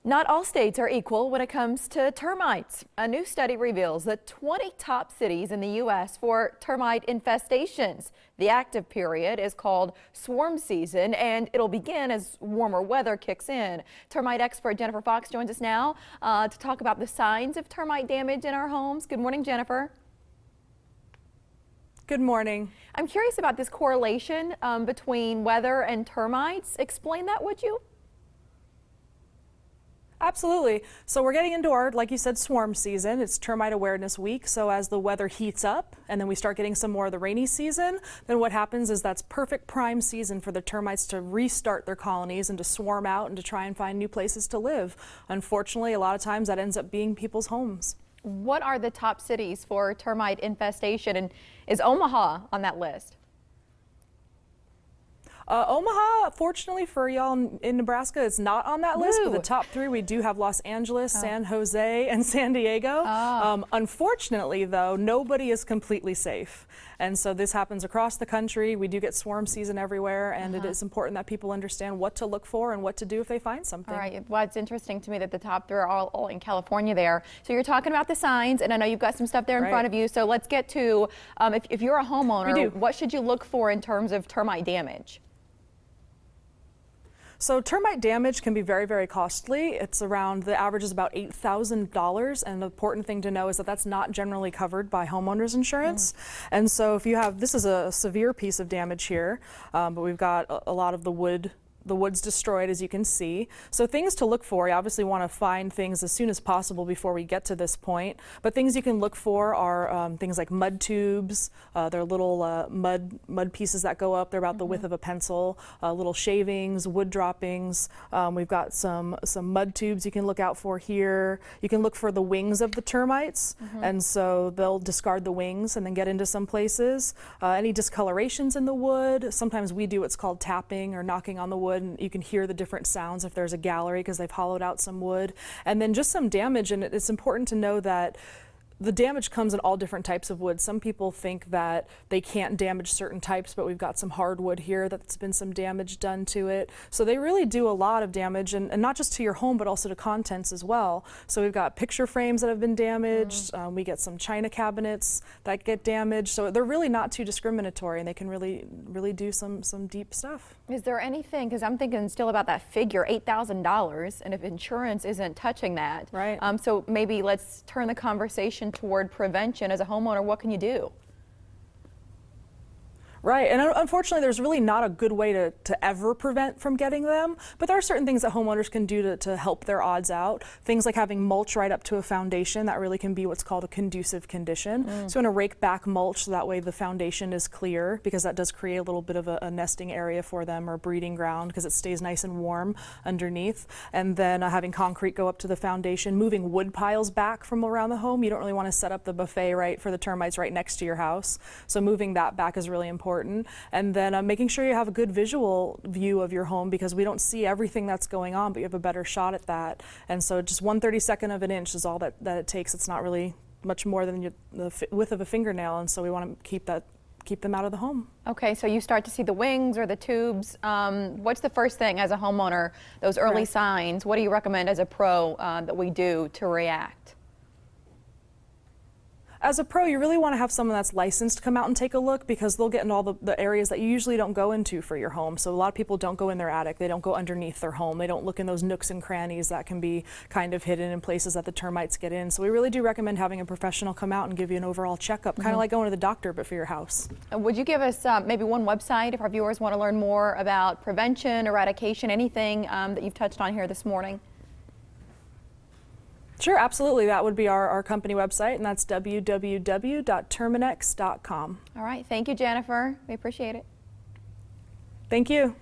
Not all states are equal when it comes to termites. A new study reveals the 20 top cities in the U.S. for termite infestations. The active period is called swarm season, and it'll begin as warmer weather kicks in. Termite expert Jennifer Fox joins us now to talk about the signs of termite damage in our homes. Good morning, Jennifer. Good morning. I'm curious about this correlation between weather and termites. Explain that, would you? Absolutely. So we're getting into our, like you said, swarm season. It's Termite Awareness Week. So as the weather heats up and then we start getting some more of the rainy season, then what happens is that's perfect prime season for the termites to restart their colonies and to swarm out and to try and find new places to live. Unfortunately, a lot of times that ends up being people's homes. What are the top cities for termite infestation, and is Omaha on that list? Omaha, fortunately for y'all in Nebraska, is not on that list, but the top three we do have Los Angeles, San Jose, and San Diego. Unfortunately, though, nobody is completely safe. And so this happens across the country. We do get swarm season everywhere, and it is important that people understand what to look for and what to do if they find something. All right. Well, it's interesting to me that the top three are all in California there. So you're talking about the signs, and I know you've got some stuff there in front of you. So let's get to, if you're a homeowner, what should you look for in terms of termite damage? So termite damage can be very, very costly. It's around, the average is about $8,000. And the important thing to know is that that's not generally covered by homeowners insurance. And so if you have, this is a severe piece of damage here, but we've got a lot of the wood's destroyed, as you can see. So things to look for, you obviously want to find things as soon as possible before we get to this point. But things you can look for are things like mud tubes. They're little mud pieces that go up. They're about the width of a pencil. Little shavings, wood droppings. We've got some mud tubes you can look out for here. You can look for the wings of the termites. And so they'll discard the wings and then get into some places. Any discolorations in the wood. Sometimes we do what's called tapping or knocking on the wood, and you can hear the different sounds if there's a gallery because they've hollowed out some wood. And then just some damage, and it's important to know that the damage comes in all different types of wood. Some people think that they can't damage certain types, but we've got some hardwood here that's been some damage done to it. So they really do a lot of damage, and not just to your home, but also to contents as well. So we've got picture frames that have been damaged. We get some china cabinets that get damaged. So they're really not too discriminatory, and they can really do some deep stuff. Is there anything, because I'm thinking still about that figure, $8,000, and if insurance isn't touching that. Right. So maybe let's turn the conversation toward prevention. As a homeowner, what can you do? Right, and unfortunately there's really not a good way to ever prevent from getting them, but there are certain things that homeowners can do to help their odds out. Things like having mulch right up to a foundation, that really can be what's called a conducive condition. So you want to rake back mulch so that way the foundation is clear, because that does create a little bit of a nesting area for them, or breeding ground, because it stays nice and warm underneath. And then having concrete go up to the foundation, moving wood piles back from around the home. You don't really want to set up the buffet for the termites right next to your house. So moving that back is really important. And then making sure you have a good visual view of your home, because we don't see everything that's going on, but you have a better shot at that. And so just 1/32 of an inch is all that it takes. It's not really much more than the width of a fingernail, and so we want to keep them out of the home. Okay, so you start to see the wings or the tubes. What's the first thing as a homeowner, those early signs? What do you recommend as a pro that we do to react? As a pro, you really want to have someone that's licensed come out and take a look, because they'll get in all the areas that you usually don't go into for your home. So a lot of people don't go in their attic, they don't go underneath their home, they don't look in those nooks and crannies that can be kind of hidden in places that the termites get in. So we really do recommend having a professional come out and give you an overall checkup, kind of like going to the doctor, but for your house. Would you give us maybe one website if our viewers want to learn more about prevention, eradication, anything that you've touched on here this morning? Sure, absolutely. That would be our company website, and that's www.terminix.com. All right. Thank you, Jennifer. We appreciate it. Thank you.